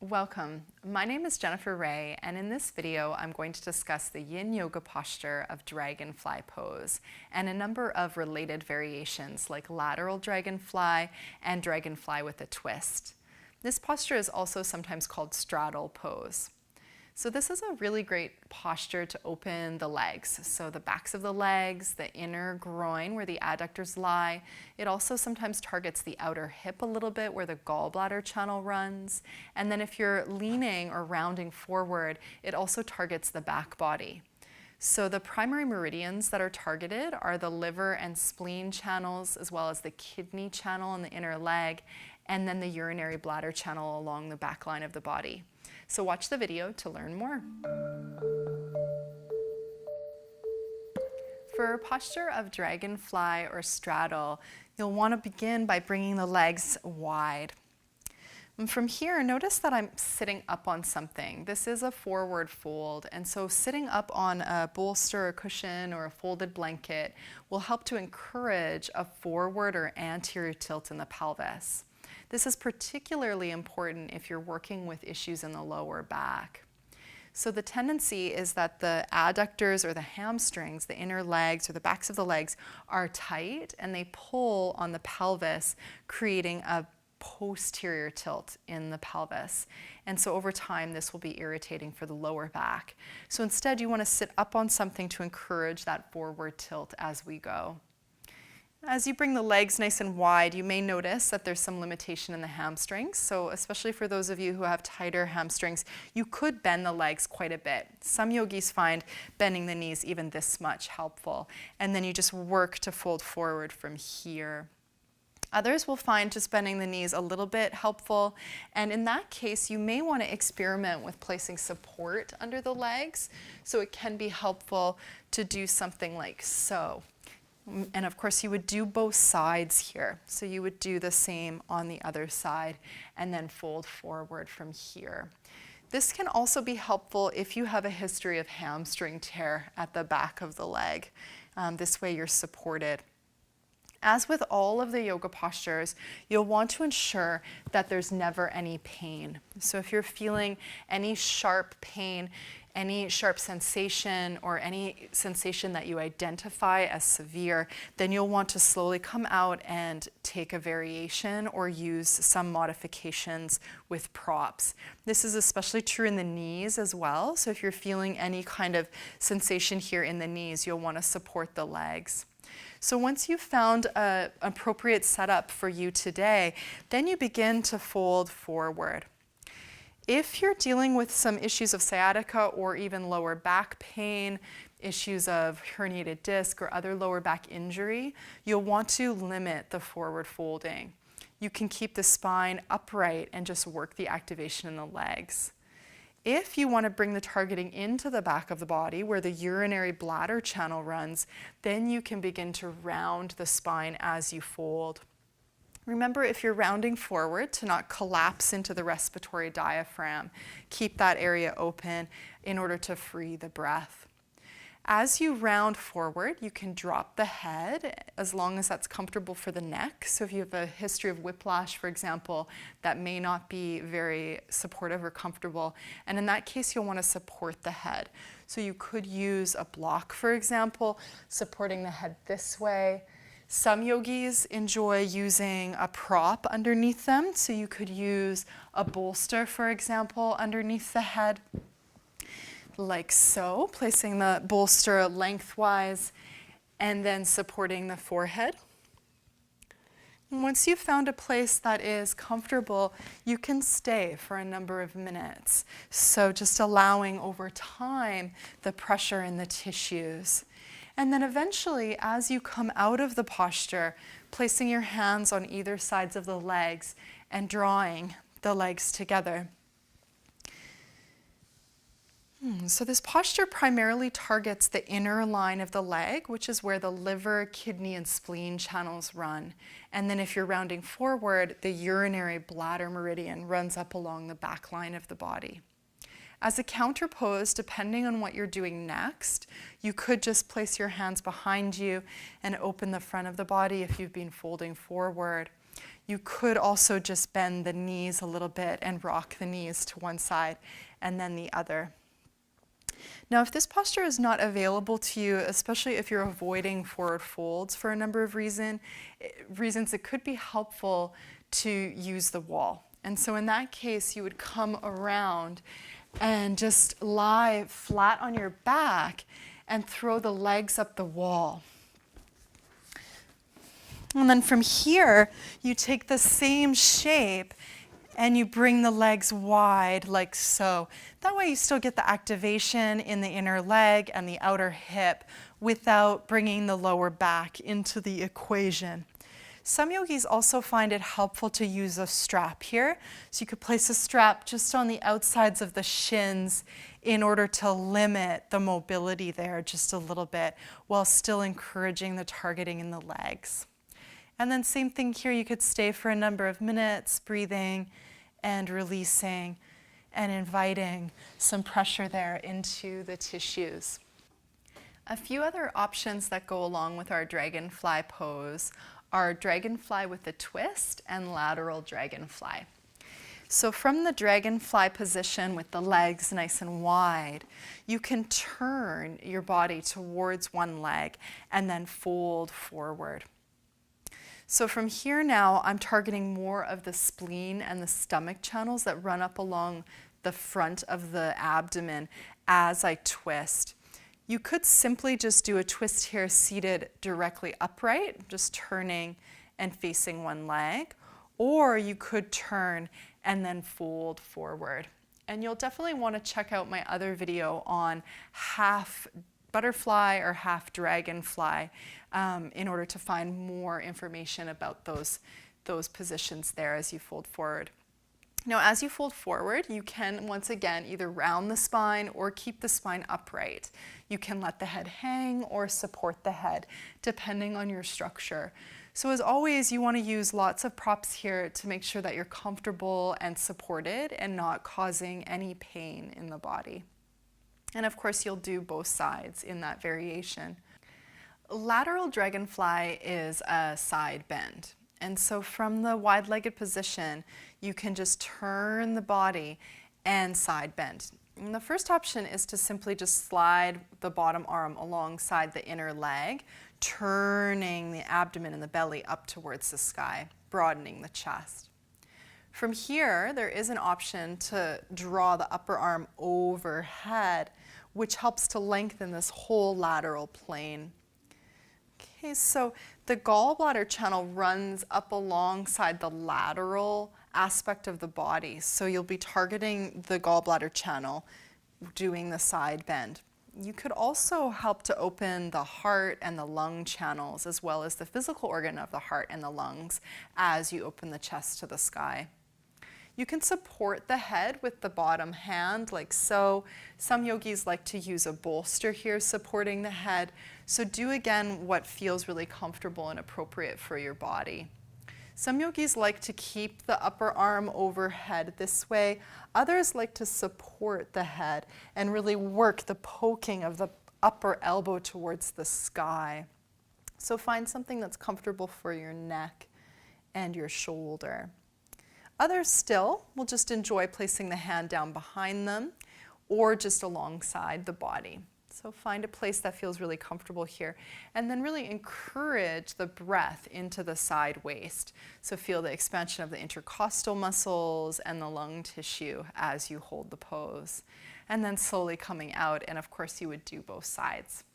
Welcome. My name is Jennifer Raye, and in this video I'm going to discuss the yin yoga posture of dragonfly pose and a number of related variations like lateral dragonfly and dragonfly with a twist. This posture is also sometimes called straddle pose. So this is a really great posture to open the legs. So the backs of the legs, the inner groin where the adductors lie. It also sometimes targets the outer hip a little bit where the gallbladder channel runs. And then if you're leaning or rounding forward, it also targets the back body. So the primary meridians that are targeted are the liver and spleen channels, as well as the kidney channel in the inner leg, and then the urinary bladder channel along the back line of the body. So watch the video to learn more. For a posture of dragonfly or straddle, you'll want to begin by bringing the legs wide. And from here, notice that I'm sitting up on something. This is a forward fold, and so sitting up on a bolster, a cushion, or a folded blanket will help to encourage a forward or anterior tilt in the pelvis. This is particularly important if you're working with issues in the lower back. So the tendency is that the adductors or the hamstrings, the inner legs or the backs of the legs, are tight and they pull on the pelvis, creating a posterior tilt in the pelvis. And so over time, this will be irritating for the lower back. So instead, you want to sit up on something to encourage that forward tilt as we go. As you bring the legs nice and wide, you may notice that there's some limitation in the hamstrings. So especially for those of you who have tighter hamstrings, you could bend the legs quite a bit. Some yogis find bending the knees even this much helpful. And then you just work to fold forward from here. Others will find just bending the knees a little bit helpful. And in that case, you may want to experiment with placing support under the legs. So it can be helpful to do something like so. And of course, you would do both sides here. So you would do the same on the other side and then fold forward from here. This can also be helpful if you have a history of hamstring tear at the back of the leg. This way you're supported. As with all of the yoga postures, you'll want to ensure that there's never any pain. So if you're feeling any sharp pain, any sharp sensation, or any sensation that you identify as severe, then you'll want to slowly come out and take a variation or use some modifications with props. This is especially true in the knees as well. So if you're feeling any kind of sensation here in the knees, you'll want to support the legs. So once you've found an appropriate setup for you today, then you begin to fold forward. If you're dealing with some issues of sciatica or even lower back pain, issues of herniated disc or other lower back injury, you'll want to limit the forward folding. You can keep the spine upright and just work the activation in the legs. If you want to bring the targeting into the back of the body where the urinary bladder channel runs, then you can begin to round the spine as you fold. Remember, if you're rounding forward, to not collapse into the respiratory diaphragm. Keep that area open in order to free the breath. As you round forward, you can drop the head as long as that's comfortable for the neck. So if you have a history of whiplash, for example, that may not be very supportive or comfortable. And in that case, you'll want to support the head. So you could use a block, for example, supporting the head this way. Some yogis enjoy using a prop underneath them. So you could use a bolster, for example, underneath the head. Like so, placing the bolster lengthwise and then supporting the forehead. And once you've found a place that is comfortable, you can stay for a number of minutes. So just allowing over time the pressure in the tissues. And then eventually, as you come out of the posture, placing your hands on either sides of the legs and drawing the legs together. So this posture primarily targets the inner line of the leg, which is where the liver, kidney, and spleen channels run. And then if you're rounding forward, the urinary bladder meridian runs up along the back line of the body. As a counter pose, depending on what you're doing next, you could just place your hands behind you and open the front of the body if you've been folding forward. You could also just bend the knees a little bit and rock the knees to one side and then the other. Now, if this posture is not available to you, especially if you're avoiding forward folds for a number of reasons, it could be helpful to use the wall. And so in that case, you would come around and just lie flat on your back and throw the legs up the wall. And then from here, you take the same shape and you bring the legs wide like so. That way you still get the activation in the inner leg and the outer hip without bringing the lower back into the equation. Some yogis also find it helpful to use a strap here. So you could place a strap just on the outsides of the shins in order to limit the mobility there just a little bit while still encouraging the targeting in the legs. And then same thing here, you could stay for a number of minutes, breathing and releasing and inviting some pressure there into the tissues. A few other options that go along with our dragonfly pose are dragonfly with a twist and lateral dragonfly. So from the dragonfly position with the legs nice and wide, you can turn your body towards one leg and then fold forward. So from here now, I'm targeting more of the spleen and the stomach channels that run up along the front of the abdomen as I twist. You could simply just do a twist here seated directly upright, just turning and facing one leg, or you could turn and then fold forward. And you'll definitely want to check out my other video on half butterfly or half dragonfly in order to find more information about those positions there as you fold forward. Now, as you fold forward, you can once again either round the spine or keep the spine upright. You can let the head hang or support the head, depending on your structure. So as always, you want to use lots of props here to make sure that you're comfortable and supported and not causing any pain in the body. And of course, you'll do both sides in that variation. Lateral dragonfly is a side bend. And so from the wide-legged position, you can just turn the body and side bend. And the first option is to simply just slide the bottom arm alongside the inner leg, turning the abdomen and the belly up towards the sky, broadening the chest. From here, there is an option to draw the upper arm overhead, which helps to lengthen this whole lateral plane. Okay, so the gallbladder channel runs up alongside the lateral aspect of the body. So you'll be targeting the gallbladder channel, doing the side bend. You could also help to open the heart and the lung channels, as well as the physical organ of the heart and the lungs as you open the chest to the sky. You can support the head with the bottom hand like so. Some yogis like to use a bolster here supporting the head. So do again what feels really comfortable and appropriate for your body. Some yogis like to keep the upper arm overhead this way. Others like to support the head and really work the poking of the upper elbow towards the sky. So find something that's comfortable for your neck and your shoulder. Others still will just enjoy placing the hand down behind them or just alongside the body. So find a place that feels really comfortable here and then really encourage the breath into the side waist. So feel the expansion of the intercostal muscles and the lung tissue as you hold the pose. And then slowly coming out, and of course you would do both sides.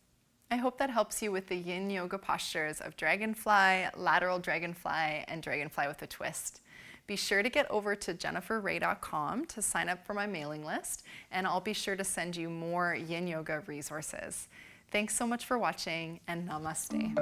I hope that helps you with the yin yoga postures of dragonfly, lateral dragonfly, and dragonfly with a twist. Be sure to get over to jenniferraye.com to sign up for my mailing list, and I'll be sure to send you more yin yoga resources. Thanks so much for watching, and namaste.